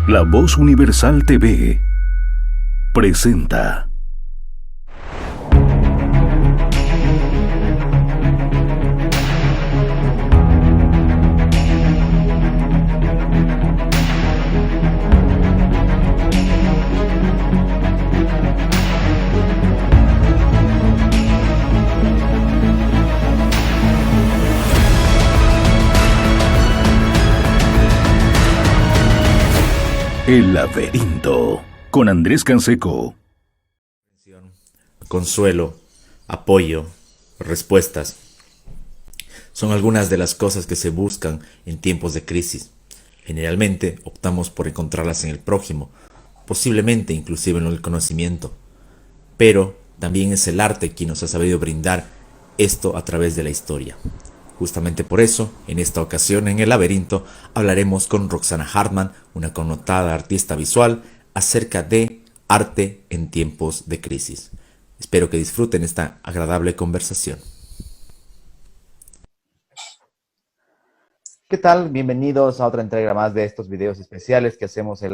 La Voz Universal TV presenta El Laberinto con Andrés Canseco. Consuelo, apoyo, respuestas. Son algunas de las cosas que se buscan en tiempos de crisis. Generalmente optamos por encontrarlas en el prójimo, posiblemente inclusive en el conocimiento. Pero también es el arte quien nos ha sabido brindar esto a través de la historia. Justamente por eso, en esta ocasión en El Laberinto, hablaremos con Roxana Hartman, una connotada artista visual, acerca de arte en tiempos de crisis. Espero que disfruten esta agradable conversación. ¿Qué tal? Bienvenidos a otra entrega más de estos videos especiales que hacemos en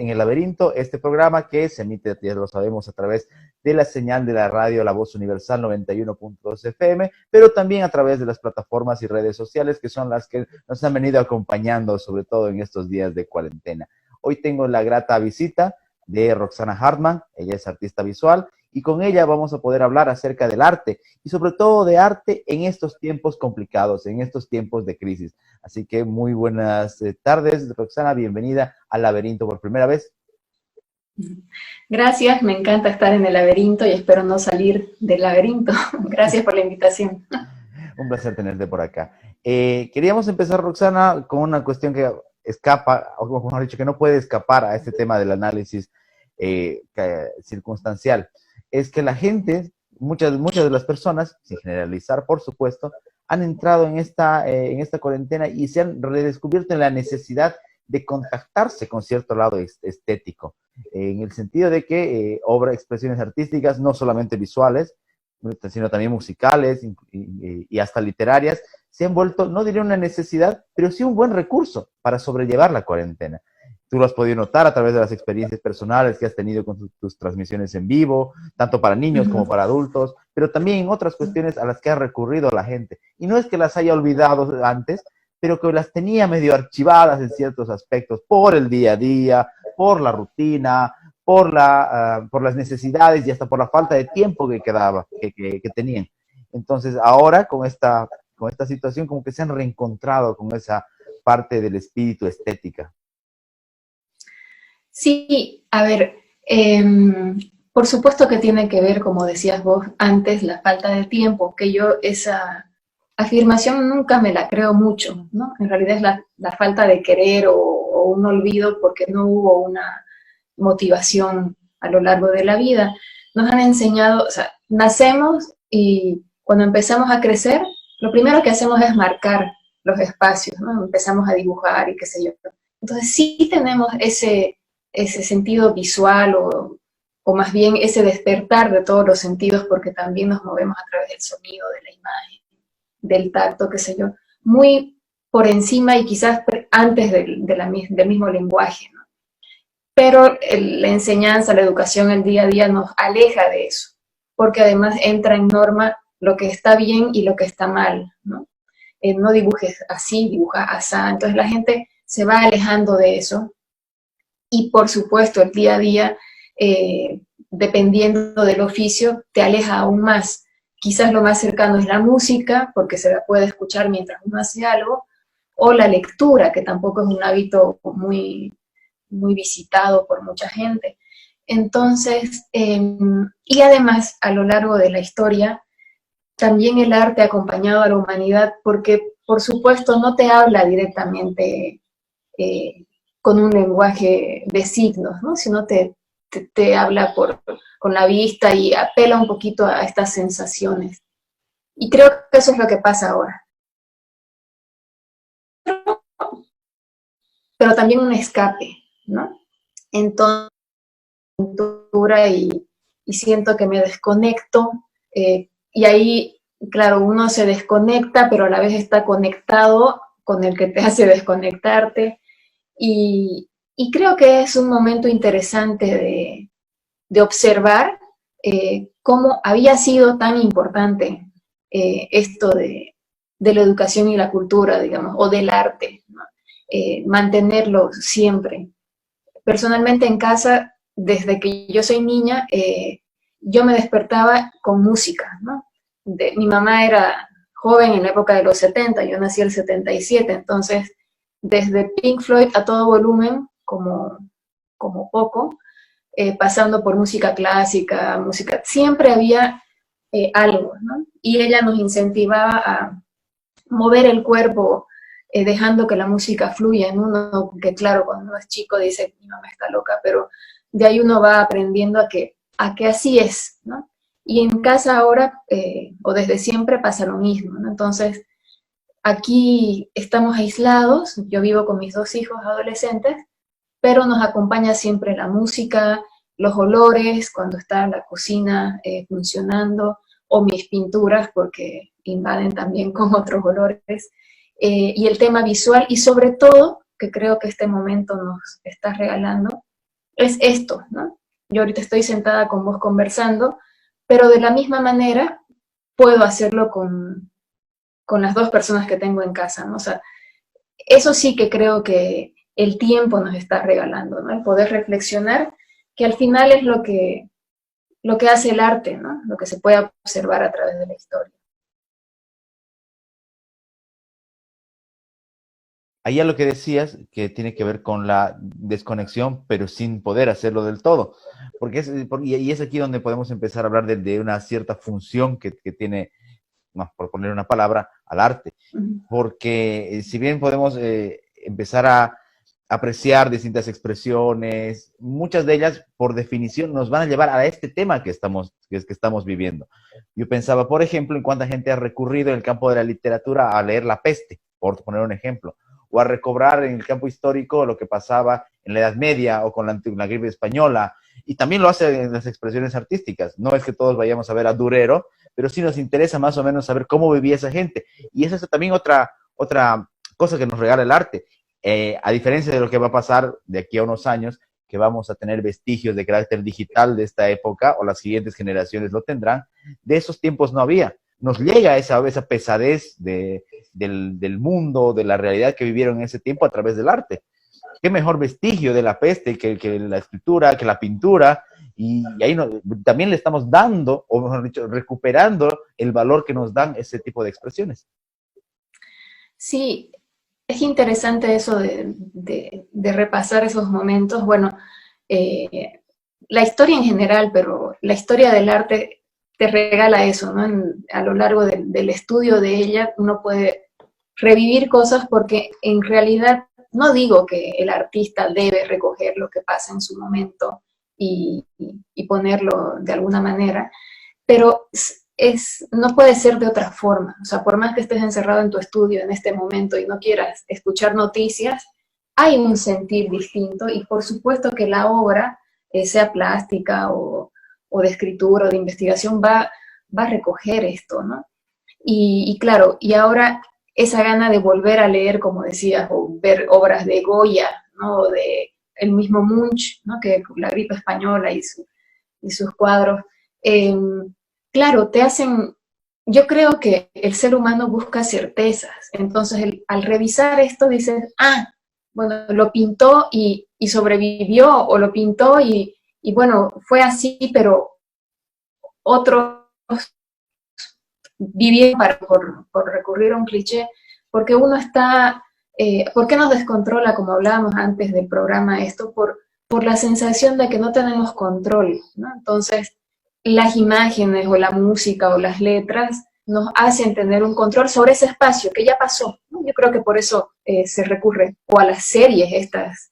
El Laberinto, este programa que se emite, ya lo sabemos, a través de la señal de la radio La Voz Universal 91.2 FM, pero también a través de las plataformas y redes sociales que son las que nos han venido acompañando, sobre todo en estos días de cuarentena. Hoy tengo la grata visita de Roxana Hartman, ella es artista visual, y con ella vamos a poder hablar acerca del arte, y sobre todo de arte en estos tiempos complicados, en estos tiempos de crisis. Así que muy buenas tardes, Roxana, bienvenida al Laberinto por primera vez. Gracias, me encanta estar en el laberinto y espero no salir del laberinto. Gracias por la invitación. Un placer tenerte por acá. Queríamos empezar, Roxana, con una cuestión que escapa, o mejor dicho, que no puede escapar a este tema del análisis circunstancial. Es que la gente, muchas de las personas, sin generalizar, por supuesto, han entrado en esta cuarentena y se han redescubierto en la necesidad de contactarse con cierto lado estético, en el sentido de que expresiones artísticas, no solamente visuales, sino también musicales y hasta literarias, se han vuelto, no diría una necesidad, pero sí un buen recurso para sobrellevar la cuarentena. Tú lo has podido notar a través de las experiencias personales que has tenido con tus transmisiones en vivo, tanto para niños como para adultos, pero también en otras cuestiones a las que ha recurrido la gente. Y no es que las haya olvidado antes, pero que las tenía medio archivadas en ciertos aspectos, por el día a día, por la rutina, por las necesidades y hasta por la falta de tiempo que tenían. Entonces, ahora con esta situación, como que se han reencontrado con esa parte del espíritu estética. Sí, a ver, por supuesto que tiene que ver, como decías vos antes, la falta de tiempo, que yo esa afirmación nunca me la creo mucho, ¿no? En realidad es la falta de querer o un olvido porque no hubo una motivación a lo largo de la vida. Nos han enseñado, o sea, nacemos y cuando empezamos a crecer, lo primero que hacemos es marcar los espacios, ¿no? Empezamos a dibujar y qué sé yo. Entonces sí tenemos ese sentido visual o más bien ese despertar de todos los sentidos porque también nos movemos a través del sonido, de la imagen, del tacto, qué sé yo, muy por encima y quizás antes del mismo lenguaje, ¿no? Pero la enseñanza, la educación, el día a día nos aleja de eso, porque además entra en norma lo que está bien y lo que está mal, ¿no? No dibujes así, dibuja así, entonces la gente se va alejando de eso y por supuesto el día a día, dependiendo del oficio, te aleja aún más. Quizás lo más cercano es la música, porque se la puede escuchar mientras uno hace algo, o la lectura, que tampoco es un hábito muy, muy visitado por mucha gente. Entonces, y además, a lo largo de la historia, también el arte ha acompañado a la humanidad, porque por supuesto no te habla directamente con un lenguaje de signos, ¿no? Sino te habla con la vista y apela un poquito a estas sensaciones. Y creo que eso es lo que pasa ahora. Pero también un escape, ¿no? Entonces, y siento que me desconecto, y ahí, claro, uno se desconecta, pero a la vez está conectado con el que te hace desconectarte, y Y creo que es un momento interesante de observar cómo había sido tan importante esto de la educación y la cultura, digamos, o del arte, ¿no? Mantenerlo siempre. Personalmente en casa, desde que yo soy niña, yo me despertaba con música, ¿no? Mi mamá era joven en la época de los 70, yo nací el 77, entonces desde Pink Floyd a todo volumen, como poco, pasando por música clásica, música, siempre había algo, ¿no? Y ella nos incentivaba a mover el cuerpo, dejando que la música fluya en uno, que claro, cuando uno es chico dice, mi mamá está loca, pero de ahí uno va aprendiendo a que así es, ¿no? Y en casa ahora, o desde siempre, pasa lo mismo, ¿no? Entonces, aquí estamos aislados, yo vivo con mis 2 hijos adolescentes, pero nos acompaña siempre la música, los olores, cuando está la cocina funcionando, o mis pinturas, porque invaden también con otros olores, y el tema visual, y sobre todo, que creo que este momento nos está regalando, es esto, ¿no? Yo ahorita estoy sentada con vos conversando, pero de la misma manera puedo hacerlo con las 2 personas que tengo en casa, ¿no? O sea, eso sí que creo que el tiempo nos está regalando, ¿no? El poder reflexionar, que al final es lo que hace el arte, ¿no? Lo que se puede observar a través de la historia. Ahí a lo que decías, que tiene que ver con la desconexión, pero sin poder hacerlo del todo. Y es aquí donde podemos empezar a hablar de una cierta función que tiene, no, por poner una palabra, al arte. Porque si bien podemos empezar a apreciar distintas expresiones, muchas de ellas, por definición, nos van a llevar a este tema que estamos viviendo. Yo pensaba, por ejemplo, en cuánta gente ha recurrido en el campo de la literatura a leer La Peste, por poner un ejemplo, o a recobrar en el campo histórico lo que pasaba en la Edad Media o con la gripe española, y también lo hace en las expresiones artísticas. No es que todos vayamos a ver a Durero, pero sí nos interesa más o menos saber cómo vivía esa gente. Y esa es también otra cosa que nos regala el arte. A diferencia de lo que va a pasar de aquí a unos años, que vamos a tener vestigios de carácter digital de esta época, o las siguientes generaciones lo tendrán, de esos tiempos no había. Nos llega esa pesadez del mundo, de la realidad que vivieron en ese tiempo a través del arte. Qué mejor vestigio de La Peste que la escritura, que la pintura, y ahí también le estamos dando, o mejor dicho, recuperando el valor que nos dan ese tipo de expresiones. Sí, es interesante eso de repasar esos momentos. Bueno, la historia en general, pero la historia del arte te regala eso, ¿no? A lo largo del estudio de ella uno puede revivir cosas porque en realidad no digo que el artista debe recoger lo que pasa en su momento y ponerlo de alguna manera, pero no puede ser de otra forma. O sea, por más que estés encerrado en tu estudio en este momento y no quieras escuchar noticias, hay un sentir distinto y por supuesto que la obra, sea plástica o de escritura o de investigación, va a recoger esto, ¿no? Y claro, y ahora esa gana de volver a leer, como decías, o ver obras de Goya, ¿no? O de el mismo Munch, ¿no? Que la gripe española y sus cuadros, claro, yo creo que el ser humano busca certezas, entonces al revisar esto dices, bueno, lo pintó y sobrevivió, o lo pintó y bueno, fue así, pero otros vivieron por recurrir a un cliché, porque uno está, ¿por qué nos descontrola, como hablábamos antes del programa, esto? Por la sensación de que no tenemos control, ¿no? Entonces, las imágenes o la música o las letras nos hacen tener un control sobre ese espacio que ya pasó, ¿no? Yo creo que por eso se recurre o a las series estas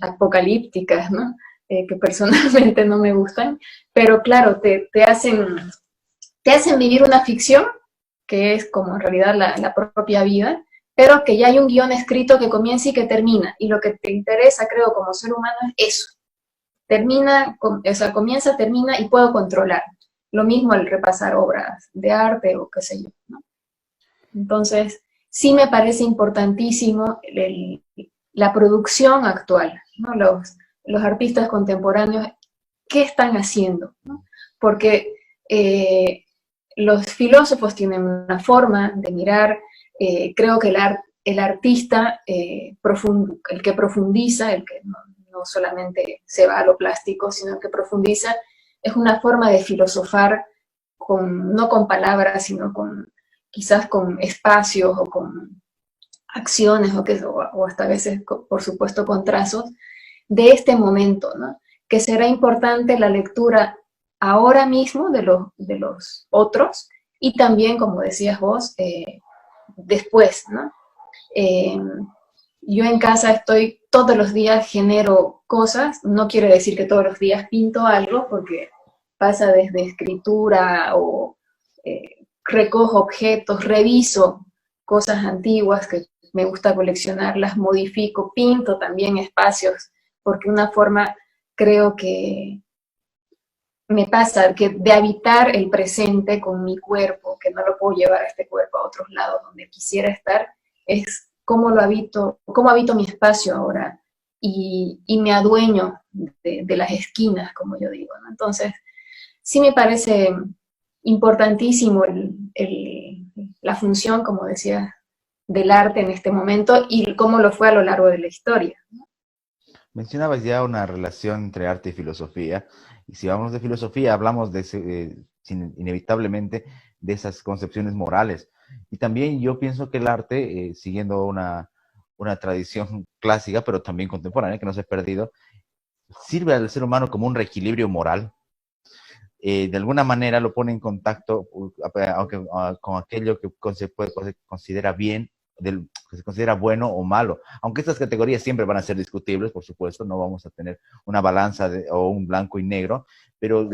apocalípticas, ¿no? Que personalmente no me gustan, pero claro, te hacen vivir una ficción que es como en realidad la propia vida, pero que ya hay un guión escrito que comienza y que termina, y lo que te interesa, creo, como ser humano es eso. Comienza, termina y puedo controlar. Lo mismo al repasar obras de arte o qué sé yo, ¿no? Entonces, sí me parece importantísimo la producción actual, ¿no? Los artistas contemporáneos, ¿qué están haciendo? ¿No? Porque los filósofos tienen una forma de mirar, creo que el artista, el que profundiza, el que no solamente se va a lo plástico, sino que profundiza, es una forma de filosofar no con palabras, sino quizás con espacios o con acciones o hasta a veces, por supuesto, con trazos de este momento, ¿no? Que será importante la lectura ahora mismo de los otros y también, como decías vos, después, ¿no? Yo en casa estoy todos los días, genero cosas, no quiere decir que todos los días pinto algo, porque pasa desde escritura o recojo objetos, reviso cosas antiguas que me gusta coleccionarlas, modifico, pinto también espacios, porque una forma creo que me pasa que de habitar el presente con mi cuerpo, que no lo puedo llevar a este cuerpo a otros lados donde quisiera estar, es cómo habito mi espacio ahora y me adueño de las esquinas, como yo digo, ¿no? Entonces, sí me parece importantísimo la función, como decía, del arte en este momento y cómo lo fue a lo largo de la historia, ¿no? Mencionabas ya una relación entre arte y filosofía, y si hablamos de filosofía, hablamos inevitablemente de esas concepciones morales. Y también yo pienso que el arte, siguiendo una tradición clásica, pero también contemporánea, que no se ha perdido, sirve al ser humano como un reequilibrio moral. De alguna manera lo pone en contacto con aquello que se considera bien, que se considera bueno o malo. Aunque estas categorías siempre van a ser discutibles, por supuesto, no vamos a tener una balanza o un blanco y negro, pero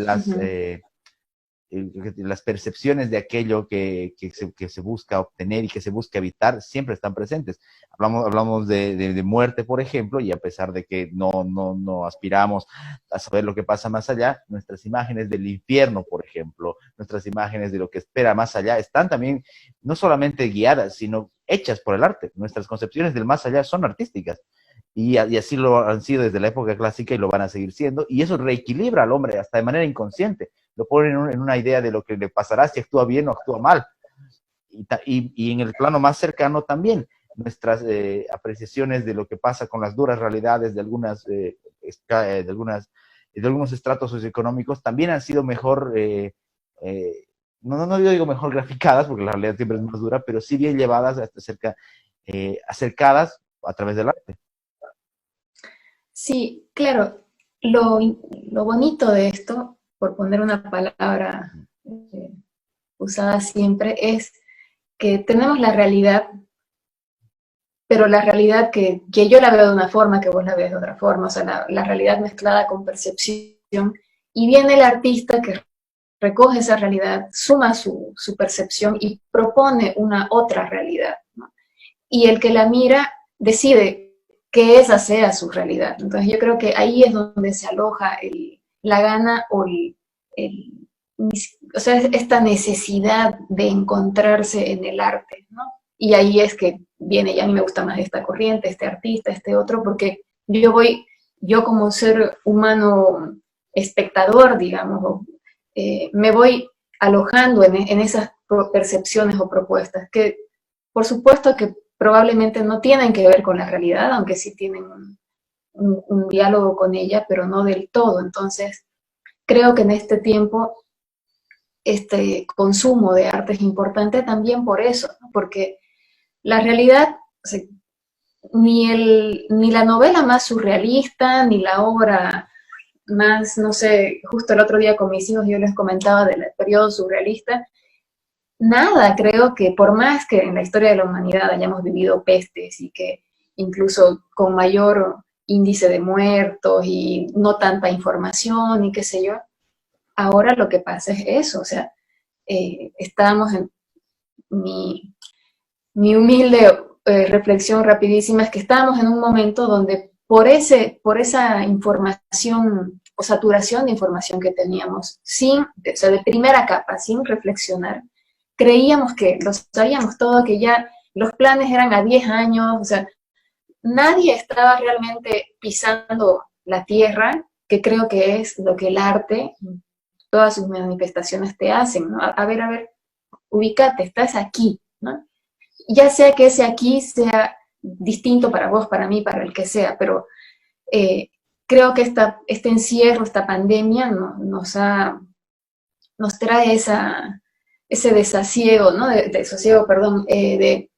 las percepciones de aquello que se busca obtener y que se busca evitar siempre están presentes. Hablamos de muerte, por ejemplo, y a pesar de que no aspiramos a saber lo que pasa más allá, nuestras imágenes del infierno, por ejemplo, nuestras imágenes de lo que espera más allá, están también no solamente guiadas, sino hechas por el arte. Nuestras concepciones del más allá son artísticas. Y así lo han sido desde la época clásica y lo van a seguir siendo, y eso reequilibra al hombre hasta de manera inconsciente, lo pone en una idea de lo que le pasará si actúa bien o actúa mal. Y en el plano más cercano también, nuestras apreciaciones de lo que pasa con las duras realidades de algunos estratos socioeconómicos también han sido mejor, no digo mejor graficadas, porque la realidad siempre es más dura, pero sí bien llevadas, acercadas a través del arte. Sí, claro, lo bonito de esto, por poner una palabra usada siempre, es que tenemos la realidad, pero la realidad que yo la veo de una forma, que vos la ves de otra forma, o sea, la realidad mezclada con percepción, y viene el artista que recoge esa realidad, suma su percepción y propone una otra realidad, ¿no? Y el que la mira decide que esa sea su realidad. Entonces yo creo que ahí es donde se aloja la gana o o sea, esta necesidad de encontrarse en el arte, ¿no? Y ahí es que viene, y a mí me gusta más esta corriente, este artista, este otro, porque yo como ser humano espectador, digamos, me voy alojando en esas percepciones o propuestas, que por supuesto que probablemente no tienen que ver con la realidad, aunque sí tienen un diálogo con ella, pero no del todo. Entonces, creo que en este tiempo este consumo de arte es importante también por eso, ¿no? Porque la realidad, o sea, ni la novela más surrealista, ni la obra más, no sé, justo el otro día con mis hijos yo les comentaba del periodo surrealista, nada, creo que por más que en la historia de la humanidad hayamos vivido pestes y que incluso con mayor índice de muertos y no tanta información y qué sé yo, ahora lo que pasa es eso, o sea, estamos en mi humilde reflexión rapidísima es que estamos en un momento donde por esa información o saturación de información que teníamos, o sea, de primera capa, sin reflexionar, creíamos que lo sabíamos todo, que ya los planes eran a 10 años, o sea, nadie estaba realmente pisando la tierra, que creo que es lo que el arte, todas sus manifestaciones te hacen, ¿no? A ver, ubícate, estás aquí, ¿no? Ya sea que ese aquí sea distinto para vos, para mí, para el que sea, pero creo que este encierro, esta pandemia nos trae ese desasiego, ¿no? Desasiego, perdón, de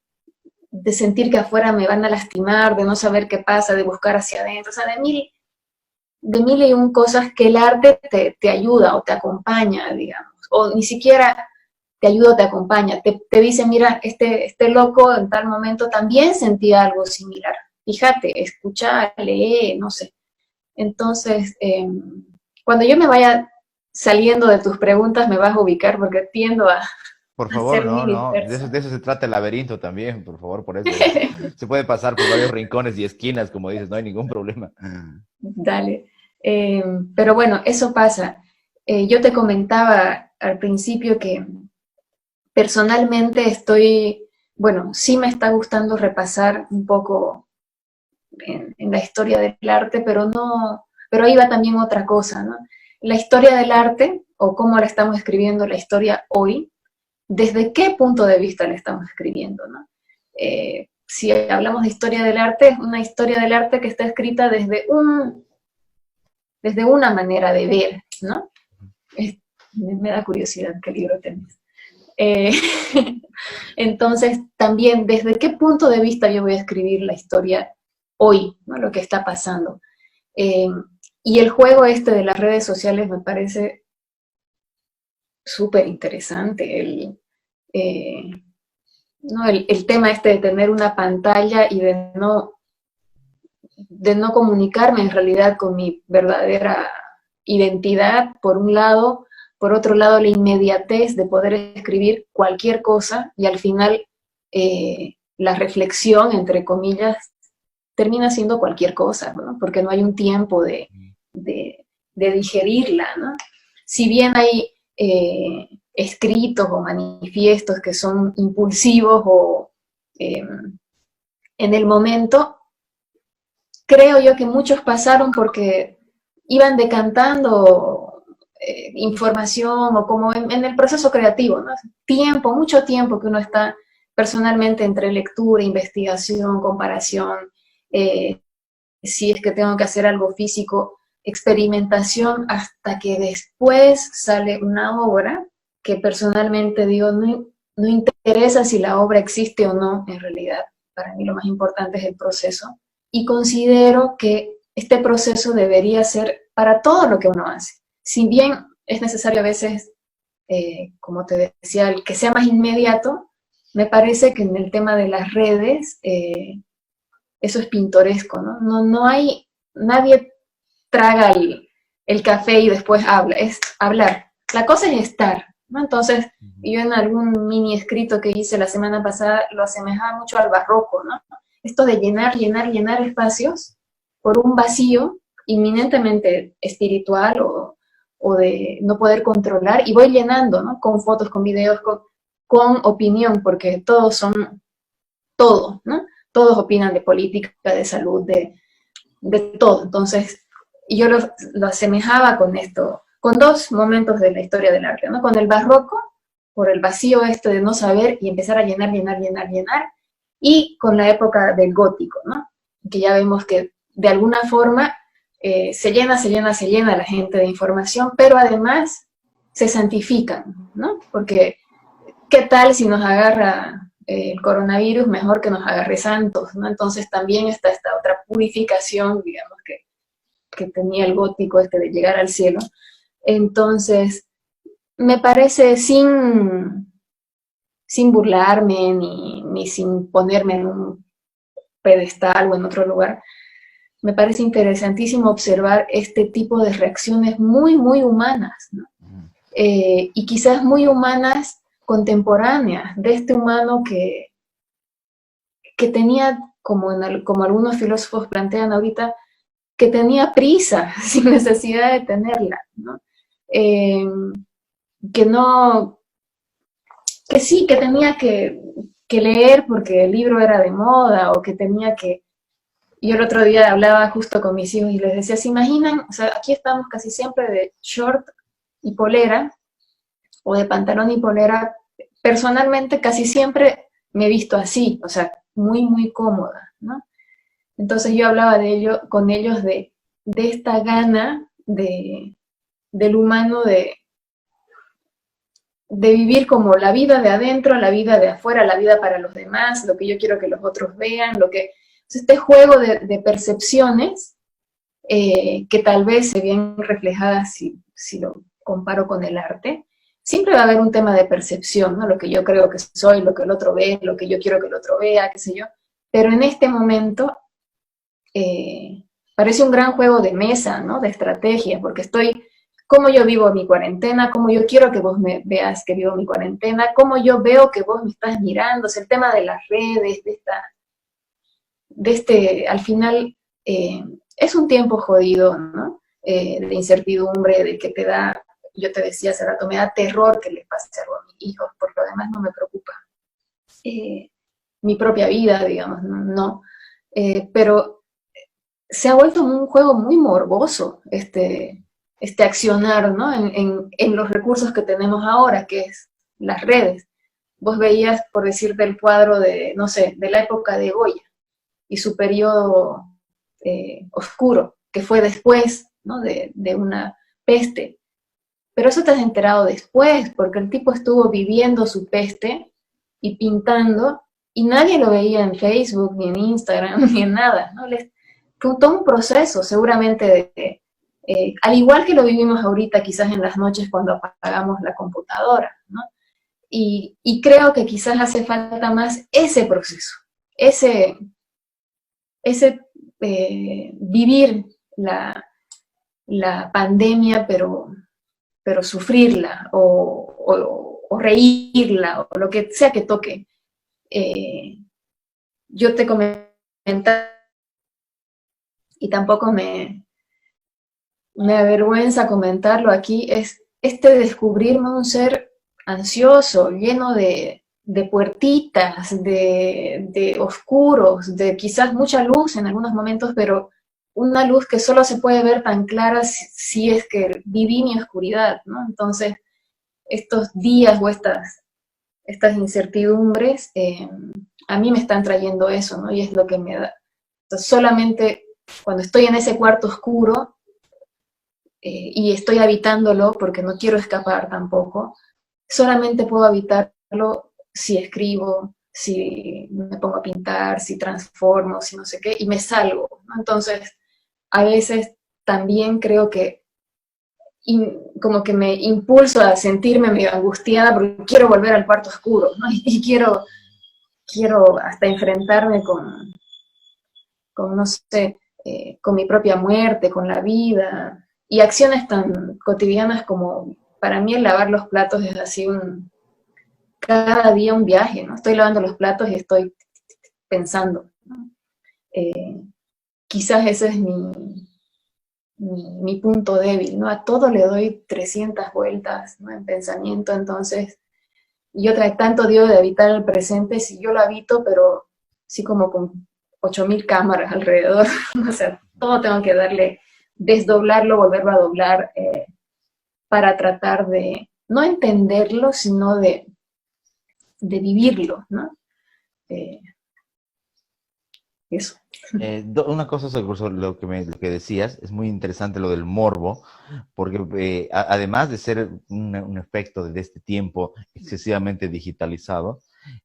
sentir que afuera me van a lastimar, de no saber qué pasa, de buscar hacia adentro, o sea, de mil y un cosas que el arte te ayuda o te acompaña, digamos, o ni siquiera te ayuda o te acompaña, te dice, mira, este loco en tal momento también sentía algo similar, fíjate, escucha, lee, no sé. Entonces, cuando yo me vaya saliendo de tus preguntas me vas a ubicar porque tiendo a Por favor, ser no, muy no, dispersa. de eso se trata el laberinto también, por favor, por eso. Se puede pasar por varios rincones y esquinas, como dices, no hay ningún problema. Dale. Pero bueno, eso pasa. Yo te comentaba al principio que personalmente bueno, sí me está gustando repasar un poco en la historia del arte, pero ahí va también otra cosa, ¿no? La historia del arte, o cómo la estamos escribiendo la historia hoy, ¿desde qué punto de vista la estamos escribiendo, ¿no? Si hablamos de historia del arte, es una historia del arte que está escrita desde una manera de ver, ¿no? Me da curiosidad qué libro tenés. Eh, entonces, también, ¿desde qué punto de vista yo voy a escribir la historia hoy, ¿no? Lo que está pasando? Eh, y el juego este de las redes sociales me parece súper interesante. ¿No? El tema este de tener una pantalla y de no comunicarme en realidad con mi verdadera identidad, por un lado, por otro lado la inmediatez de poder escribir cualquier cosa y al final la reflexión, entre comillas, termina siendo cualquier cosa, ¿no? Porque no hay un tiempo de digerirla, ¿no? Si bien hay escritos o manifiestos que son impulsivos o en el momento, creo yo que muchos pasaron porque iban decantando información o como en el proceso creativo, ¿no? Tiempo, mucho tiempo que uno está personalmente entre lectura, investigación, comparación, si es que tengo que hacer algo físico, experimentación, hasta que después sale una obra que personalmente digo, no interesa si la obra existe o no, en realidad, para mí lo más importante es el proceso, y considero que este proceso debería ser para todo lo que uno hace. Si bien es necesario a veces, como te decía, el que sea más inmediato, me parece que en el tema de las redes, eso es pintoresco, ¿no? No hay, nadie traga el café y después habla, es hablar. La cosa es estar, ¿no? Entonces, yo en algún mini escrito que hice la semana pasada lo asemejaba mucho al barroco, ¿no? Esto de llenar espacios por un vacío inminentemente espiritual o de no poder controlar, y voy llenando, ¿no? Con fotos, con videos, con opinión, porque todos son todo, ¿no? Todos opinan de política, de salud, de todo. Entonces, yo lo asemejaba con esto, con dos momentos de la historia del arte, ¿no? Con el barroco, por el vacío este de no saber y empezar a llenar, y con la época del gótico, ¿no? Que ya vemos que de alguna forma se llena la gente de información, pero además se santifican, ¿no? Porque, ¿qué tal si nos agarra el coronavirus? Mejor que nos agarre santos, ¿no? Entonces también está esta otra purificación, digamos, que tenía el gótico este de llegar al cielo. Entonces, me parece sin burlarme ni sin ponerme en un pedestal o en otro lugar, me parece interesantísimo observar este tipo de reacciones muy, muy humanas, ¿no? Y quizás muy humanas contemporáneas, de este humano que tenía, como algunos filósofos plantean ahorita, que tenía prisa sin necesidad de tenerla, ¿no? Que no, que sí, que tenía que leer porque el libro era de moda o que tenía que Yo el otro día hablaba justo con mis hijos y les decía, ¿se imaginan? O sea, aquí estamos casi siempre de short y polera, o de pantalón y polera. Personalmente casi siempre me he visto así, o sea, muy, muy cómoda, ¿no? Entonces yo hablaba de ello, con ellos de esta gana del humano de vivir como la vida de adentro, la vida de afuera, la vida para los demás, lo que yo quiero que los otros vean, lo que... Este juego de percepciones que tal vez se ven reflejadas si lo comparo con el arte, siempre va a haber un tema de percepción, ¿no? Lo que yo creo que soy, lo que el otro ve, lo que yo quiero que el otro vea, qué sé yo. Pero en este momento parece un gran juego de mesa, ¿no? De estrategia, porque estoy, cómo yo vivo mi cuarentena, cómo yo quiero que vos me veas que vivo mi cuarentena, cómo yo veo que vos me estás mirando, o sea, el tema de las redes, al final, es un tiempo jodido, ¿no? De incertidumbre, de que te da, yo te decía hace rato, me da terror que les pase algo a mis hijos, por lo demás no me preocupa. Mi propia vida, digamos, no. Pero se ha vuelto un juego muy morboso, este accionar, ¿no? En los recursos que tenemos ahora, que es las redes. Vos veías, por decirte, el cuadro de, no sé, de la época de Goya y su periodo oscuro, que fue después, ¿no? de una peste. Pero eso te has enterado después, porque el tipo estuvo viviendo su peste y pintando, y nadie lo veía en Facebook, ni en Instagram, ni en nada, ¿no? Fue todo un proceso, seguramente, al igual que lo vivimos ahorita, quizás en las noches cuando apagamos la computadora, ¿no? Y creo que quizás hace falta más ese proceso, ese vivir la pandemia, pero sufrirla o reírla o lo que sea que toque. Yo te comentaba y tampoco me avergüenza comentarlo aquí, es descubrirme un ser ansioso, lleno de puertitas, de oscuros, de quizás mucha luz en algunos momentos, pero una luz que solo se puede ver tan clara si es que viví mi oscuridad, ¿no? Entonces, estos días o estas incertidumbres a mí me están trayendo eso, ¿no? Y es lo que me da. Entonces, solamente cuando estoy en ese cuarto oscuro y estoy habitándolo porque no quiero escapar tampoco, solamente puedo habitarlo si escribo, si me pongo a pintar, si transformo, si no sé qué, y me salgo, ¿no? Entonces, a veces también creo que como que me impulso a sentirme medio angustiada porque quiero volver al cuarto oscuro, ¿no? Y quiero hasta enfrentarme con no sé, con mi propia muerte, con la vida, y acciones tan cotidianas como, para mí el lavar los platos es así cada día un viaje, ¿no? Estoy lavando los platos y estoy pensando, ¿no? Quizás ese es mi punto débil, ¿no? A todo le doy 300 vueltas, ¿no? En pensamiento, entonces yo tanto digo de habitar el presente, si yo lo habito, pero sí como con 8000 cámaras alrededor, o sea, todo tengo que desdoblarlo, volverlo a doblar, para tratar de no entenderlo, sino de vivirlo, ¿no? Eso. Una cosa sobre lo que decías, es muy interesante lo del morbo, porque además de ser un efecto de este tiempo excesivamente digitalizado,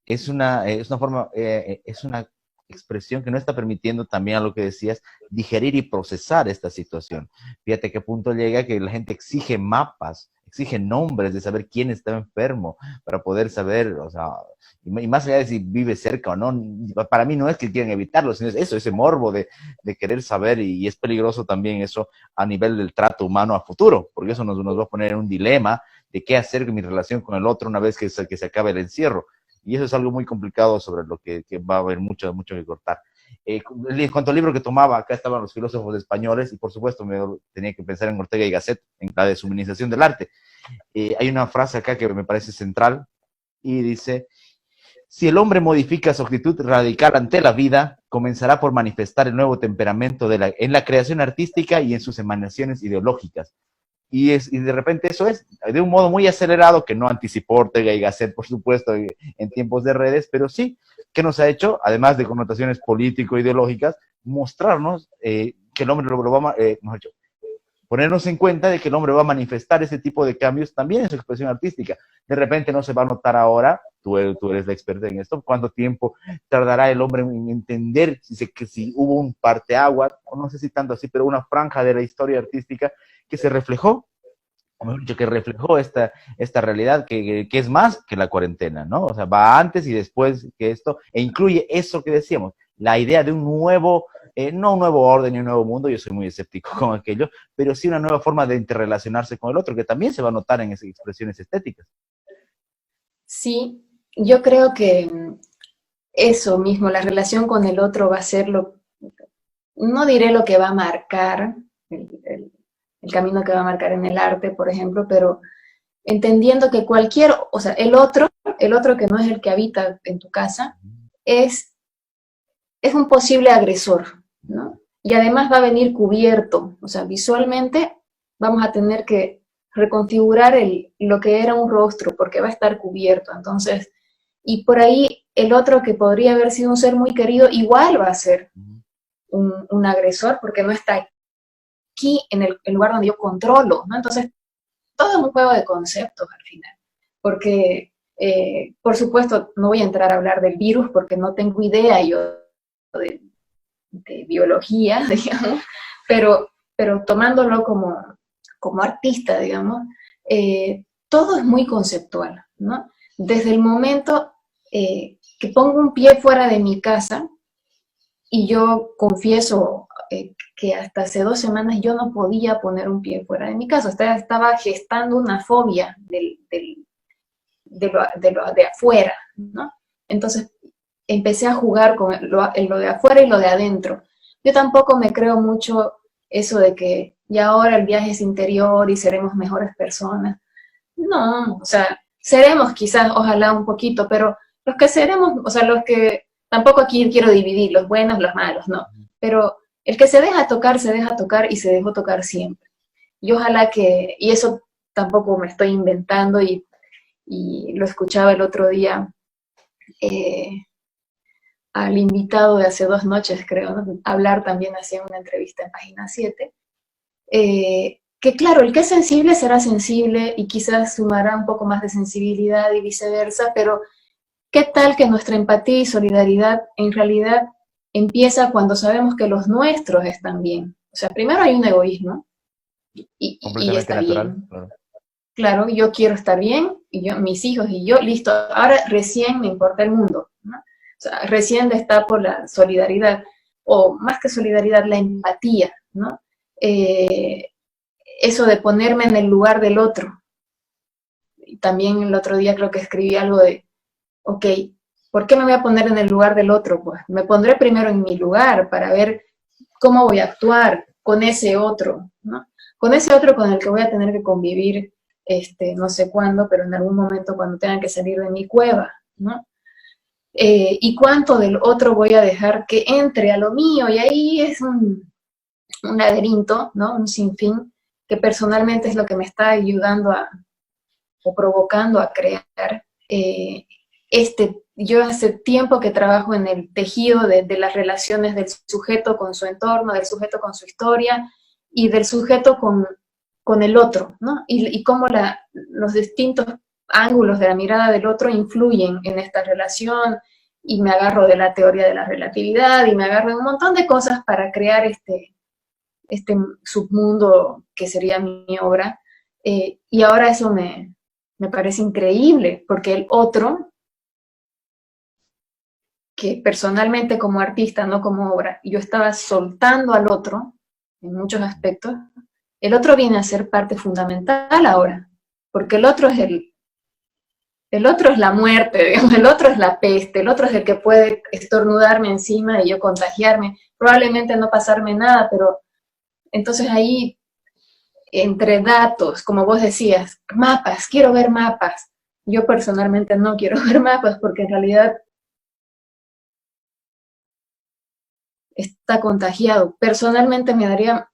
es una forma, es una expresión que no está permitiendo también, a lo que decías, digerir y procesar esta situación. Fíjate a qué punto llega que la gente exige mapas, exige nombres de saber quién está enfermo, para poder saber, o sea, y más allá de si vive cerca o no, para mí no es que quieran evitarlo, sino es eso, ese morbo de querer saber, y es peligroso también eso a nivel del trato humano a futuro, porque eso nos va a poner en un dilema de qué hacer con mi relación con el otro una vez que se acabe el encierro. Y eso es algo muy complicado sobre lo que va a haber mucho que cortar. En cuanto al libro que tomaba, acá estaban los filósofos españoles, y por supuesto me tenía que pensar en Ortega y Gasset, en la deshumanización del arte. Hay una frase acá que me parece central, y dice: Si el hombre modifica su actitud radical ante la vida, comenzará por manifestar el nuevo temperamento en la creación artística y en sus emanaciones ideológicas. Y de repente eso es de un modo muy acelerado, que no anticipó Ortega y Gasset, por supuesto, en tiempos de redes, pero sí que nos ha hecho, además de connotaciones político-ideológicas, mostrarnos que el hombre lo va a, mejor dicho, ponernos en cuenta de que el hombre va a manifestar ese tipo de cambios también en su expresión artística. De repente no se va a notar ahora, tú eres la experta en esto, cuánto tiempo tardará el hombre en entender si hubo un parteaguas, o no sé si tanto así, pero una franja de la historia artística que se reflejó, o mejor dicho, que reflejó esta realidad que es más que la cuarentena, ¿no? O sea, va antes y después que esto, e incluye eso que decíamos, la idea de un nuevo, no un nuevo orden y un nuevo mundo, yo soy muy escéptico con aquello, pero sí una nueva forma de interrelacionarse con el otro, que también se va a notar en esas expresiones estéticas. Sí, yo creo que eso mismo, la relación con el otro va a ser no diré lo que va a marcar, el camino que va a marcar en el arte, por ejemplo, pero entendiendo que o sea, el otro que no es el que habita en tu casa, es un posible agresor, ¿no? Y además va a venir cubierto, o sea, visualmente vamos a tener que reconfigurar lo que era un rostro, porque va a estar cubierto, entonces, y por ahí el otro que podría haber sido un ser muy querido, igual va a ser un agresor, porque no está aquí en el lugar donde yo controlo, ¿no? Entonces, todo es un juego de conceptos al final, porque, por supuesto, no voy a entrar a hablar del virus porque no tengo idea yo de biología, digamos, pero tomándolo como artista, digamos, todo es muy conceptual, ¿no? Desde el momento que pongo un pie fuera de mi casa, y yo confieso que hasta hace 2 semanas yo no podía poner un pie fuera de mi casa, estaba gestando una fobia de lo de afuera, ¿no? Entonces empecé a jugar con lo de afuera y lo de adentro. Yo tampoco me creo mucho eso de que ya ahora el viaje es interior y seremos mejores personas. No, o sea, seremos quizás, ojalá un poquito, pero los que seremos, o sea, los que, tampoco aquí quiero dividir los buenos, los malos, no, pero el que se deja tocar y se dejó tocar siempre. Y ojalá y eso tampoco me estoy inventando y lo escuchaba el otro día al invitado de hace 2 noches, creo, ¿no? Hablar también hacía una entrevista en Página 7, que claro, el que es sensible será sensible y quizás sumará un poco más de sensibilidad y viceversa, pero ¿qué tal que nuestra empatía y solidaridad en realidad empieza cuando sabemos que los nuestros están bien? O sea, primero hay un egoísmo y está natural, bien. claro. Claro, yo quiero estar bien, y mis hijos y yo, listo, ahora recién me importa el mundo, ¿no? O sea, recién destapo la solidaridad, o más que solidaridad, la empatía, ¿no? Eso de ponerme en el lugar del otro. Y también el otro día creo que escribí algo de, ok, ¿por qué me voy a poner en el lugar del otro? Pues me pondré primero en mi lugar para ver cómo voy a actuar con ese otro, ¿no? Con ese otro con el que voy a tener que convivir no sé cuándo, pero en algún momento cuando tenga que salir de mi cueva, ¿no? Y cuánto del otro voy a dejar que entre a lo mío, y ahí es un laberinto, ¿no? Un sinfín, que personalmente es lo que me está ayudando o provocando a crear yo hace tiempo que trabajo en el tejido de las relaciones del sujeto con su entorno, del sujeto con su historia, y del sujeto con el otro, ¿no? Y cómo los distintos ángulos de la mirada del otro influyen en esta relación, y me agarro de la teoría de la relatividad, y me agarro de un montón de cosas para crear este submundo que sería mi obra, y ahora eso me parece increíble, porque el otro, que personalmente como artista, no como obra, yo estaba soltando al otro en muchos aspectos, el otro viene a ser parte fundamental ahora, porque el otro es la muerte, digamos, el otro es la peste, el otro es el que puede estornudarme encima y yo contagiarme, probablemente no pasarme nada, pero entonces ahí, entre datos, como vos decías, mapas, quiero ver mapas, Yo personalmente no quiero ver mapas porque en realidad está contagiado. Personalmente me daría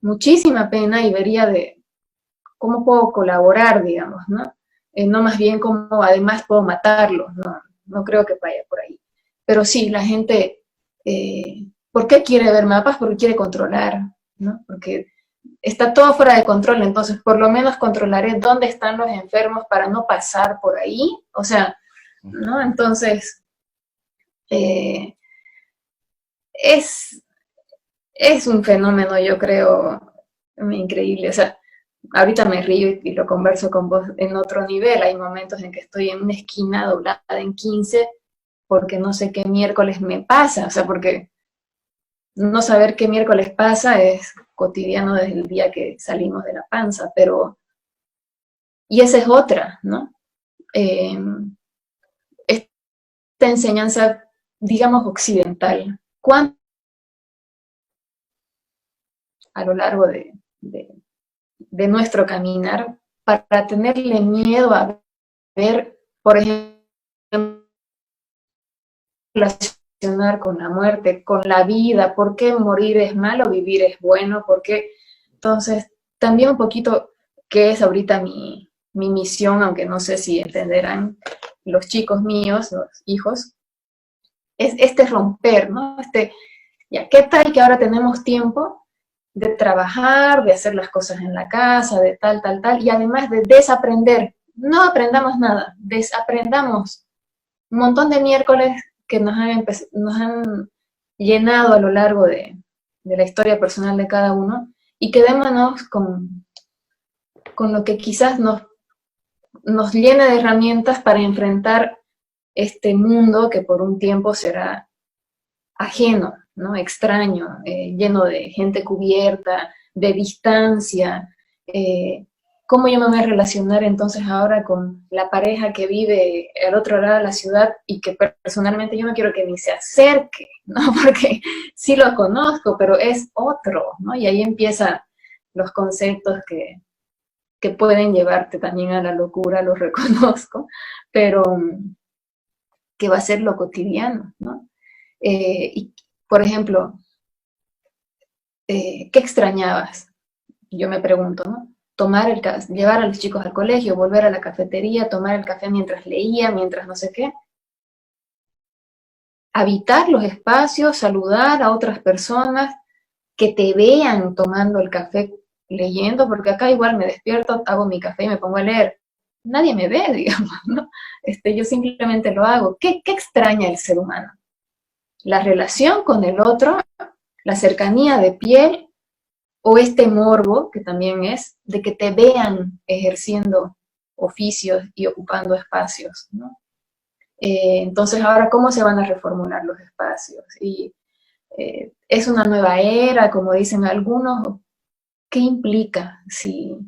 muchísima pena y vería de cómo puedo colaborar, digamos, ¿no? No más bien cómo además puedo matarlo, no, no creo que vaya por ahí. Pero sí, la gente, ¿por qué quiere ver mapas? Porque quiere controlar, ¿no? Porque está todo fuera de control, entonces por lo menos controlaré dónde están los enfermos para no pasar por ahí, o sea, ¿no? Entonces, eh, es, es un fenómeno, yo creo, increíble, o sea, ahorita me río y lo converso con vos en otro nivel, hay momentos en que estoy en una esquina doblada en 15 porque no sé qué miércoles me pasa, o sea, porque no saber qué miércoles pasa es cotidiano desde el día que salimos de la panza, pero, y esa es otra, ¿no? Eh, esta enseñanza, digamos, occidental, ¿cuánto a lo largo de nuestro caminar para tenerle miedo a ver, por ejemplo, relacionar con la muerte, con la vida, por qué morir es malo, vivir es bueno, por qué. Entonces, también un poquito qué es ahorita mi misión, aunque no sé si entenderán los chicos míos, los hijos, es este romper, ¿no? Ya, ¿qué tal que ahora tenemos tiempo de trabajar, de hacer las cosas en la casa, de tal, tal, tal, y además de desaprender? No aprendamos nada, desaprendamos un montón de miércoles que nos han llenado a lo largo de la historia personal de cada uno y quedémonos con lo que quizás nos llene de herramientas para enfrentar este mundo que por un tiempo será ajeno, ¿no? Extraño, lleno de gente cubierta, de distancia. ¿Cómo yo me voy a relacionar entonces ahora con la pareja que vive al otro lado de la ciudad y que personalmente yo no quiero que ni se acerque, ¿no? Porque sí lo conozco, pero es otro, ¿no? Y ahí empiezan los conceptos que pueden llevarte también a la locura, los reconozco, pero que va a ser lo cotidiano, ¿no? Y, por ejemplo, ¿qué extrañabas? Yo me pregunto, ¿no? Llevar a los chicos al colegio, volver a la cafetería, tomar el café mientras leía, mientras no sé qué. Habitar los espacios, saludar a otras personas, que te vean tomando el café, leyendo, porque acá igual me despierto, hago mi café y me pongo a leer. Nadie me ve, digamos, ¿no? Yo simplemente lo hago. ¿Qué extraña el ser humano? La relación con el otro, la cercanía de piel o este morbo, que también es, de que te vean ejerciendo oficios y ocupando espacios, ¿no? Entonces, ahora, ¿cómo se van a reformular los espacios? Y es una nueva era, como dicen algunos. ¿Qué implica si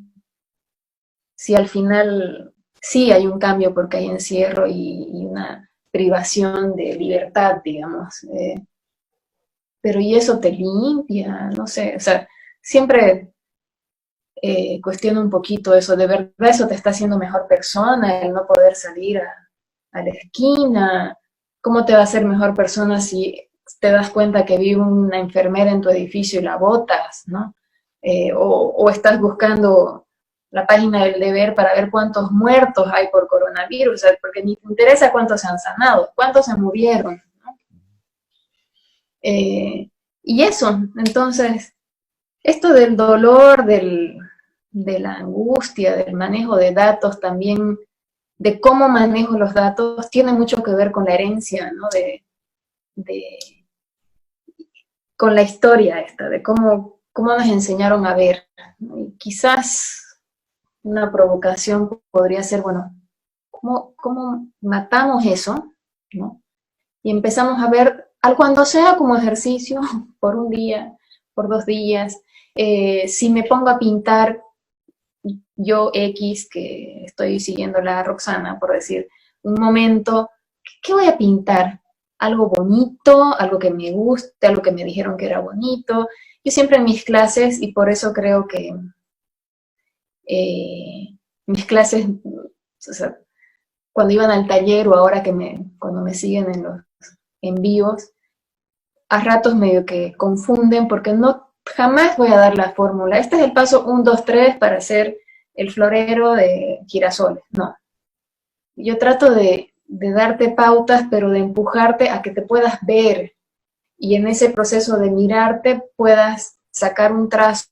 al final sí hay un cambio porque hay encierro y una privación de libertad, digamos? Pero ¿y eso te limpia? No sé, o sea, siempre cuestiono un poquito eso, de verdad eso te está haciendo mejor persona, el no poder salir a la esquina. ¿Cómo te va a hacer mejor persona si te das cuenta que vive una enfermera en tu edificio y la botas, ¿no? O estás buscando la página del deber para ver cuántos muertos hay por coronavirus, porque ni te interesa cuántos se han sanado, cuántos se murieron, ¿no? Y eso, entonces, esto del dolor, de la angustia, del manejo de datos también, de cómo manejo los datos, tiene mucho que ver con la herencia, ¿no? De, con la historia esta, de cómo nos enseñaron a ver, ¿no? Y quizás una provocación podría ser, bueno, ¿cómo matamos eso, ¿no? Y empezamos a ver, al cuando sea como ejercicio, por un día, por 2 días, si me pongo a pintar, yo X, que estoy siguiendo la Roxana, por decir, un momento, ¿qué voy a pintar? Algo bonito, algo que me guste, algo que me dijeron que era bonito. Yo siempre en mis clases, y por eso creo que mis clases, o sea, cuando iban al taller o ahora cuando me siguen en los envíos, a ratos medio que confunden porque jamás voy a dar la fórmula. Este es el paso 1, 2, 3 para hacer el florero de girasoles. No. Yo trato de darte pautas, pero de empujarte a que te puedas ver y en ese proceso de mirarte puedas sacar un trazo.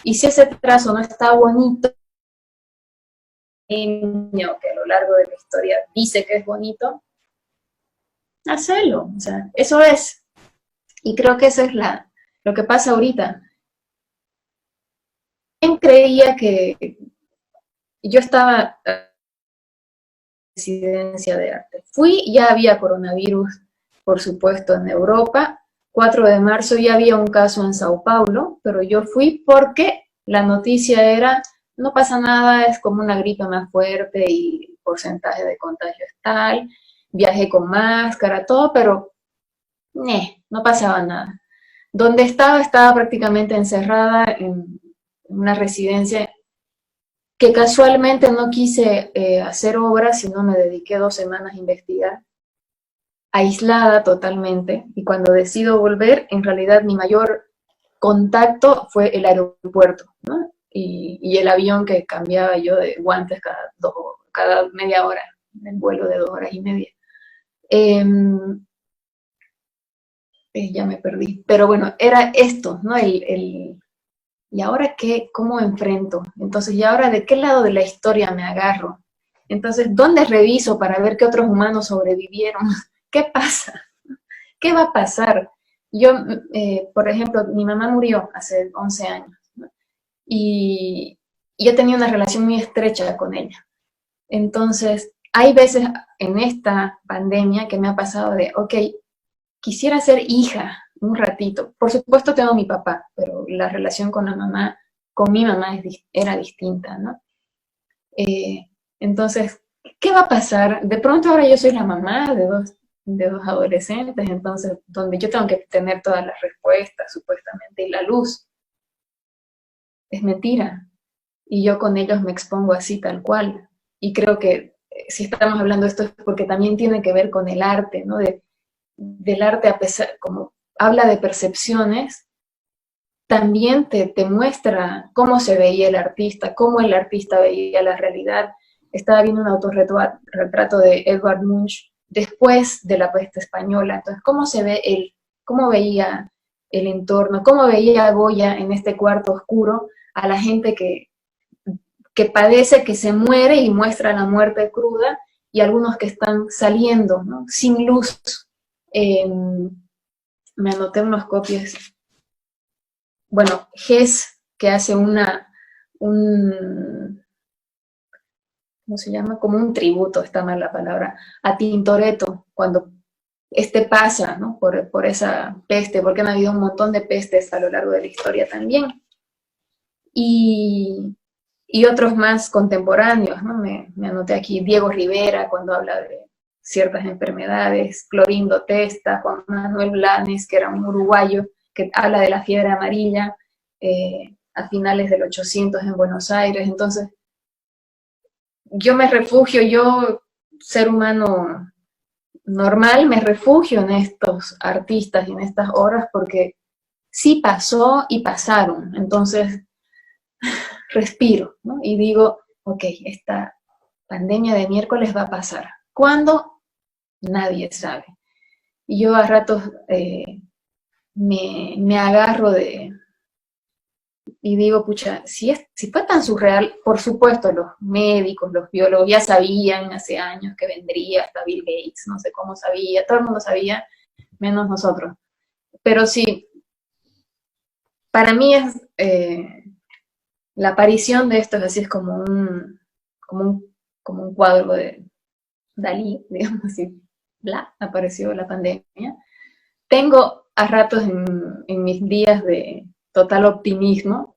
Y si ese trazo no está bonito, que a lo largo de la historia dice que es bonito, hacelo. O sea, eso es. Y creo que eso es lo que pasa ahorita. ¿Quién creía que yo estaba en residencia de arte? Ya había coronavirus, por supuesto, en Europa. 4 de marzo ya había un caso en Sao Paulo, pero yo fui porque la noticia era, no pasa nada, es como una gripe más fuerte y el porcentaje de contagio es tal. Viajé con máscara, todo, pero no pasaba nada. Donde estaba prácticamente encerrada en una residencia que casualmente no quise hacer obras, sino me dediqué 2 semanas a investigar, aislada totalmente, y cuando decido volver, en realidad mi mayor contacto fue el aeropuerto, ¿no? Y el avión que cambiaba yo de guantes cada media hora, el vuelo de 2 horas y media. Ya me perdí, pero bueno, era esto, ¿no? ¿Y ahora qué? ¿Cómo enfrento? Entonces, ¿y ahora de qué lado de la historia me agarro? Entonces, ¿dónde reviso para ver qué otros humanos sobrevivieron? ¿Qué pasa? ¿Qué va a pasar? Yo, por ejemplo, mi mamá murió hace 11 años, ¿no? Y yo tenía una relación muy estrecha con ella. Entonces, hay veces en esta pandemia que me ha pasado de, ok, quisiera ser hija un ratito. Por supuesto tengo a mi papá, pero la relación con mi mamá era distinta, ¿no? Entonces, ¿qué va a pasar? De pronto ahora yo soy la mamá de dos adolescentes, entonces, donde yo tengo que tener todas las respuestas, supuestamente, y la luz. Es mentira. Y yo con ellos me expongo así, tal cual. Y creo que si estamos hablando de esto es porque también tiene que ver con el arte, ¿no? Del arte, a pesar, como habla de percepciones, también te muestra cómo se veía el artista, cómo el artista veía la realidad. Estaba viendo un autorretrato de Edvard Munch después de la peste española. Entonces, ¿cómo se ve él? ¿Cómo veía el entorno? ¿Cómo veía Goya en este cuarto oscuro a la gente que padece, que se muere y muestra la muerte cruda, y algunos que están saliendo, ¿no? Sin luz? Me anoté unos copias. Bueno, Hess, que hace ¿cómo se llama? Como un tributo, está mal la palabra, a Tintoretto, cuando pasa, ¿no? Por esa peste, porque han habido un montón de pestes a lo largo de la historia también. Y otros más contemporáneos, ¿no? Me anoté aquí Diego Rivera, cuando habla de ciertas enfermedades, Clorindo Testa, Juan Manuel Blanes, que era un uruguayo, que habla de la fiebre amarilla a finales del 800 en Buenos Aires. Entonces, yo, ser humano normal, me refugio en estos artistas y en estas obras porque sí pasó y pasaron. Entonces, respiro, ¿no? Y digo, ok, esta pandemia de miércoles va a pasar. ¿Cuándo? Nadie sabe. Y yo a ratos me agarro y digo, pucha, si fue tan surreal, por supuesto los médicos, los biólogos ya sabían hace años que vendría, hasta Bill Gates, no sé cómo sabía, todo el mundo sabía, menos nosotros. Pero sí, para mí es la aparición de esto es así, es como un cuadro de Dalí, digamos así, bla, apareció la pandemia. Tengo a ratos en mis días de total optimismo.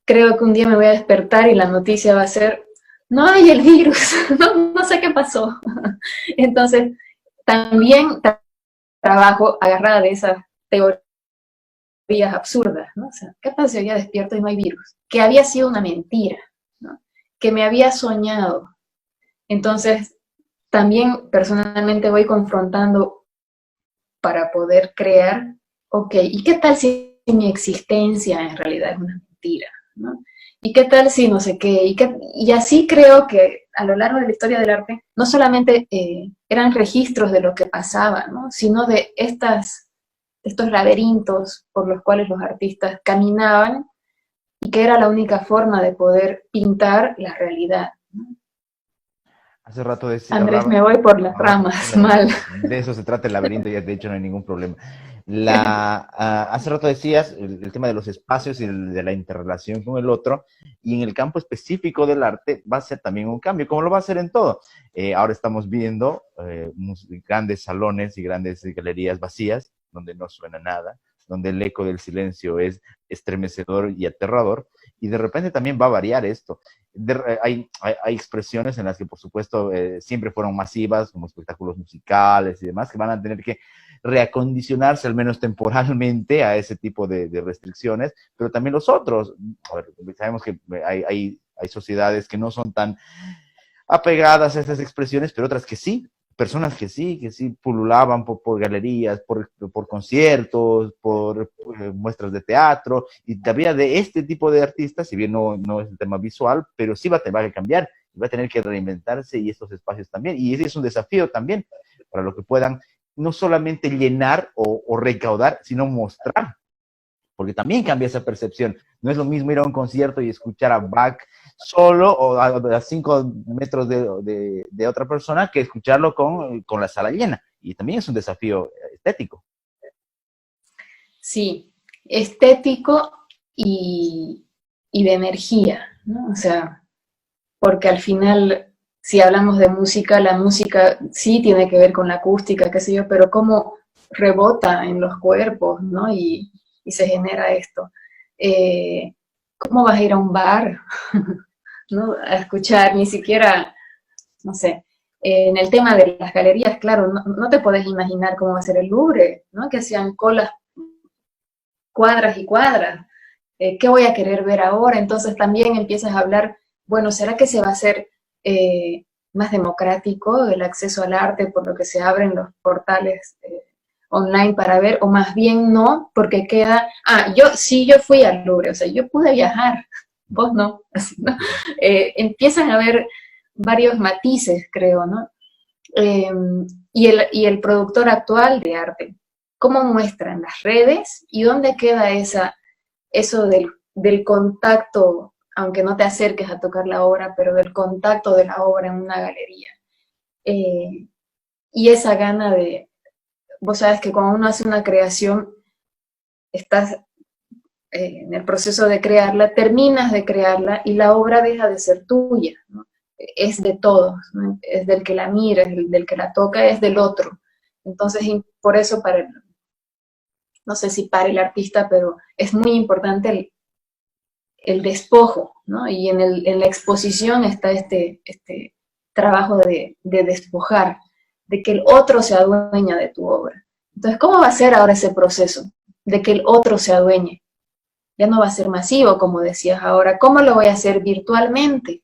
Creo que un día me voy a despertar y la noticia va a ser, no hay el virus, no sé qué pasó. Entonces, también trabajo agarrada de esas teorías absurdas, ¿no? O sea, ¿qué pasa si hoy día despierto y no hay virus? Que había sido una mentira, ¿no? Que me había soñado. Entonces, también personalmente voy confrontando para poder crear, ok, ¿y qué tal si mi existencia en realidad es una mentira? ¿No? ¿Y qué tal si no sé qué? Y así creo que a lo largo de la historia del arte, no solamente eran registros de lo que pasaba, ¿no? Sino de estos laberintos por los cuales los artistas caminaban y que era la única forma de poder pintar la realidad, ¿no? Hace rato Andrés, hablaba, me voy por las no, ramas, mal. de eso se trata el laberinto, ya de hecho no hay ningún problema. Hace rato decías el tema de los espacios y de la interrelación con el otro, y en el campo específico del arte va a ser también un cambio, como lo va a hacer en todo. Ahora estamos viendo grandes salones y grandes galerías vacías, donde no suena nada, donde el eco del silencio es estremecedor y aterrador, y de repente también va a variar esto. Hay expresiones en las que, por supuesto, siempre fueron masivas, como espectáculos musicales y demás, que van a tener que reacondicionarse, al menos temporalmente, a ese tipo de restricciones, pero también los otros. A ver, sabemos que hay sociedades que no son tan apegadas a esas expresiones, pero otras que sí, personas que sí pululaban por galerías, por conciertos, por muestras de teatro, y todavía de este tipo de artistas, si bien no es el tema visual, pero sí va a cambiar, va a tener que reinventarse y estos espacios también, y ese es un desafío también para lo que puedan no solamente llenar o recaudar, sino mostrar, porque también cambia esa percepción. No es lo mismo ir a un concierto y escuchar a Bach solo o a 5 metros de otra persona que escucharlo con la sala llena. Y también es un desafío estético. Sí, estético y de energía, ¿no? O sea, porque al final, si hablamos de música, la música sí tiene que ver con la acústica, qué sé yo, pero cómo rebota en los cuerpos, ¿no? Y se genera esto. ¿Cómo vas a ir a un bar, ¿no? A escuchar, ni siquiera, no sé, en el tema de las galerías, claro, no te podés imaginar cómo va a ser el Louvre, ¿no? Que hacían colas cuadras y cuadras. ¿Qué voy a querer ver ahora? Entonces también empiezas a hablar, bueno, ¿será que se va a hacer más democrático el acceso al arte por lo que se abren los portales online para ver? O más bien no, porque queda, yo fui al Louvre, o sea, yo pude viajar, vos no, así, ¿no? Empiezan a haber varios matices, creo, ¿no? Eh, y el productor actual de arte, ¿cómo muestra en las redes y dónde queda eso del contacto, aunque no te acerques a tocar la obra, pero del contacto de la obra en una galería? Y esa gana vos sabes que cuando uno hace una creación, estás en el proceso de crearla, terminas de crearla y la obra deja de ser tuya, ¿no? Es de todos, ¿no? Es del que la mira, es del que la toca, es del otro. Entonces, por eso no sé si para el artista, pero es muy importante el despojo, ¿no? Y en la exposición está este trabajo de despojar, de que el otro se adueña de tu obra. Entonces, ¿cómo va a ser ahora ese proceso de que el otro se adueñe? Ya no va a ser masivo, como decías ahora. ¿Cómo lo voy a hacer virtualmente?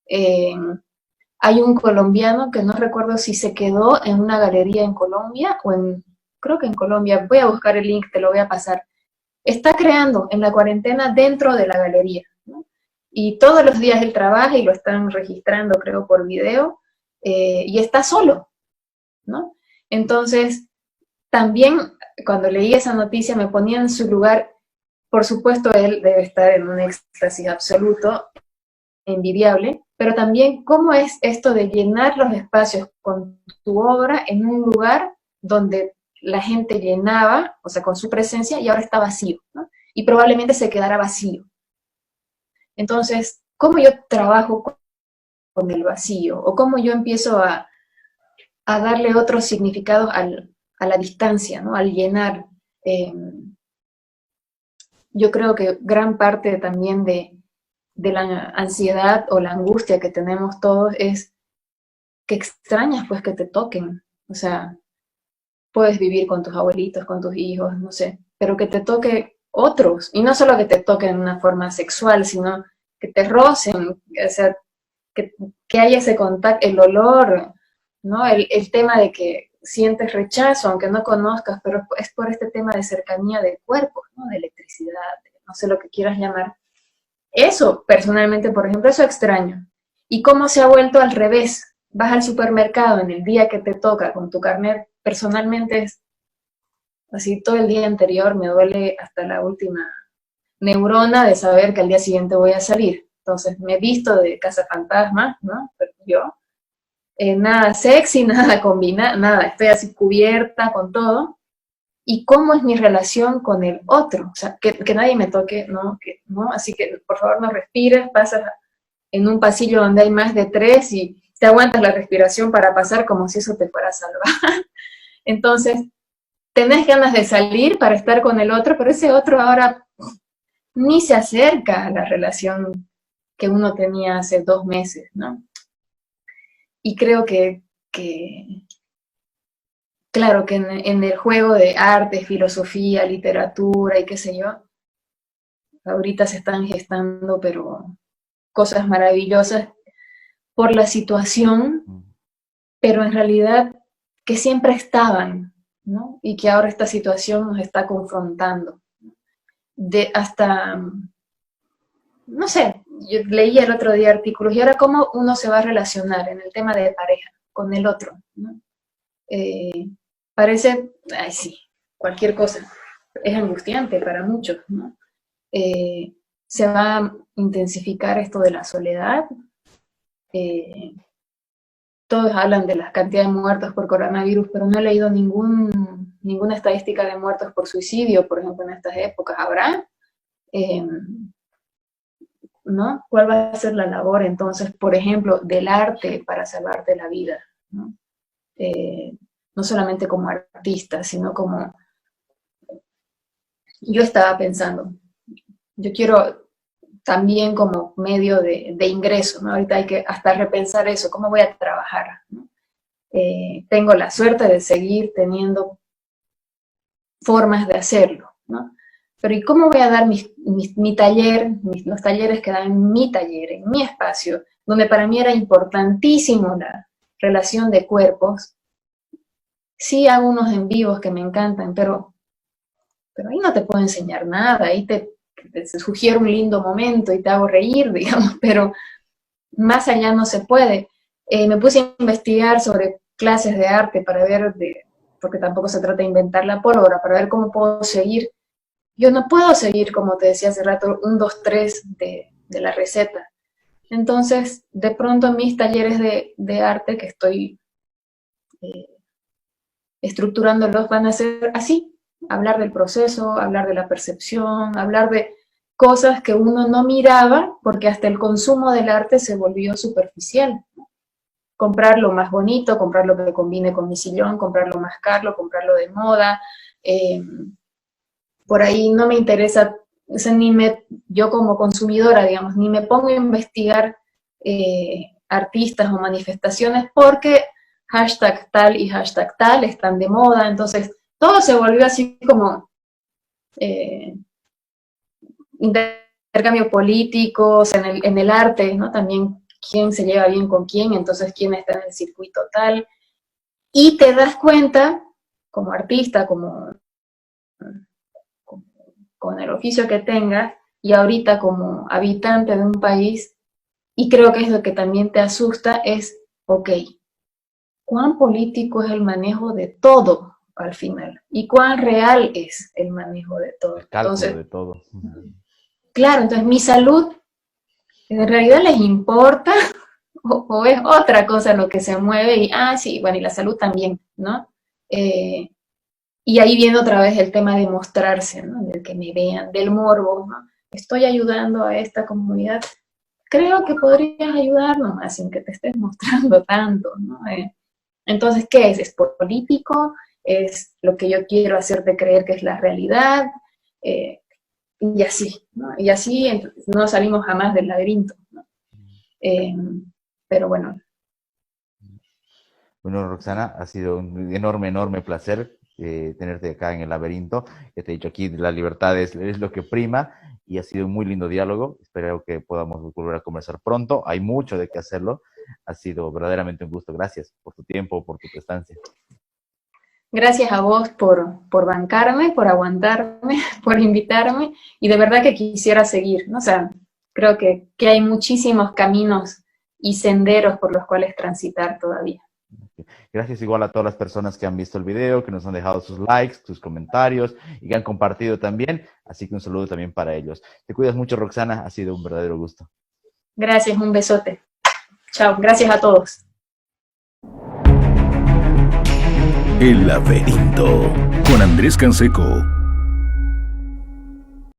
Hay un colombiano que no recuerdo si se quedó en una galería en Colombia creo que en Colombia. Voy a buscar el link, te lo voy a pasar. Está creando en la cuarentena dentro de la galería, ¿no? Y todos los días él trabaja y lo están registrando, creo, por video, y está solo, ¿no? Entonces, también cuando leí esa noticia me ponía en su lugar. Por supuesto, él debe estar en un éxtasis absoluto, envidiable, pero también cómo es esto de llenar los espacios con tu obra en un lugar donde la gente llenaba, o sea, con su presencia, y ahora está vacío, ¿no? Y probablemente se quedará vacío. Entonces, ¿cómo yo trabajo con el vacío? ¿O cómo yo empiezo a darle otros significados a la distancia, ¿no? Al llenar. Yo creo que gran parte también de la ansiedad o la angustia que tenemos todos es que extrañas pues que te toquen. O sea, puedes vivir con tus abuelitos, con tus hijos, no sé, pero que te toque otros. Y no solo que te toquen de una forma sexual, sino que te rocen. O sea, que haya ese contacto, el olor, ¿no? El tema de que sientes rechazo, aunque no conozcas, pero es por este tema de cercanía de cuerpos, ¿no? De electricidad, no sé lo que quieras llamar. Eso, personalmente, por ejemplo, eso extraño. ¿Y cómo se ha vuelto al revés? Vas al supermercado en el día que te toca con tu carnet, personalmente es así todo el día anterior, me duele hasta la última neurona de saber que al día siguiente voy a salir. Entonces me he visto de cazafantasma, ¿no? Pero yo, nada sexy, nada combinado, nada, estoy así cubierta con todo. ¿Y cómo es mi relación con el otro? O sea, que nadie me toque, ¿no? ¿no? Así que por favor no respires, pasas en un pasillo donde hay más de 3 y te aguantas la respiración para pasar como si eso te fuera a salvar. Entonces, tenés ganas de salir para estar con el otro, pero ese otro ahora ni se acerca a la relación que uno tenía hace 2 meses, ¿no? Y creo que claro, que en el juego de arte, filosofía, literatura y qué sé yo, ahorita se están gestando, pero cosas maravillosas por la situación, pero en realidad que siempre estaban, ¿no? Y que ahora esta situación nos está confrontando. De hasta, no sé, yo leí el otro día artículos y ahora cómo uno se va a relacionar en el tema de pareja con el otro, ¿no? Parece, ay sí, cualquier cosa, es angustiante para muchos, ¿no? Se va a intensificar esto de la soledad, todos hablan de las cantidades de muertos por coronavirus, pero no he leído ninguna estadística de muertos por suicidio, por ejemplo, en estas épocas. ¿Habrá? ¿No? ¿Cuál va a ser la labor, entonces, por ejemplo, del arte para salvarte la vida? ¿No? No solamente como artista, sino como... Yo estaba pensando, yo quiero también como medio de ingreso, ¿no? Ahorita hay que hasta repensar eso, ¿cómo voy a trabajar? ¿No? Tengo la suerte de seguir teniendo formas de hacerlo, ¿no? Pero ¿y cómo voy a dar mi taller, los talleres que dan en mi taller, en mi espacio, donde para mí era importantísimo la relación de cuerpos? Sí hago unos en vivos que me encantan, pero ahí no te puedo enseñar nada, ahí te sugiero un lindo momento y te hago reír, digamos, pero más allá no se puede. Me puse a investigar sobre clases de arte para ver, porque tampoco se trata de inventar la pólvora, para ver cómo puedo seguir. Yo no puedo seguir, como te decía hace rato, 1, 2, 3 de la receta. Entonces, de pronto mis talleres de arte que estoy estructurándolos van a ser así, hablar del proceso, hablar de la percepción, hablar de cosas que uno no miraba porque hasta el consumo del arte se volvió superficial. Comprar lo más bonito, comprar lo que combine con mi sillón, comprar lo más caro, comprarlo de moda. Por ahí no me interesa, o sea, yo como consumidora, digamos, ni me pongo a investigar artistas o manifestaciones porque hashtag tal y hashtag tal están de moda, entonces todo se volvió así como intercambio políticos en el arte, ¿no? También quién se lleva bien con quién, entonces quién está en el circuito tal, y te das cuenta, como artista, con el oficio que tengas, y ahorita como habitante de un país, y creo que es lo que también te asusta, es, ok, ¿cuán político es el manejo de todo al final? ¿Y cuán real es el manejo de todo? El cálculo entonces, de todo. Claro, entonces mi salud, ¿en realidad les importa? O es otra cosa lo que se mueve y, sí, bueno, y la salud también, ¿no? Y ahí viene otra vez el tema de mostrarse, ¿no? Del que me vean, del morbo, ¿no? Estoy ayudando a esta comunidad. Creo que podrías ayudar nomás sin que te estés mostrando tanto, ¿no? Entonces, ¿qué es? ¿Es político? ¿Es lo que yo quiero hacerte creer que es la realidad? Y así, ¿no? Y así no salimos jamás del laberinto, ¿no? Pero bueno. Bueno, Roxana, ha sido un enorme, enorme placer tenerte acá en el laberinto. Ya te he dicho aquí, la libertad es lo que prima y ha sido un muy lindo diálogo. Espero que podamos volver a conversar pronto. Hay mucho de qué hacerlo. Ha sido verdaderamente un gusto. Gracias por tu tiempo, por tu prestancia. Gracias a vos por bancarme, por aguantarme, por invitarme, y de verdad que quisiera seguir, ¿no? O sea, creo que hay muchísimos caminos y senderos por los cuales transitar todavía. Gracias igual a todas las personas que han visto el video, que nos han dejado sus likes, sus comentarios y que han compartido también. Así que un saludo también para ellos. Te cuidas mucho, Roxana. Ha sido un verdadero gusto. Gracias, un besote. Chao, gracias a todos. El laberinto con Andrés Canseco.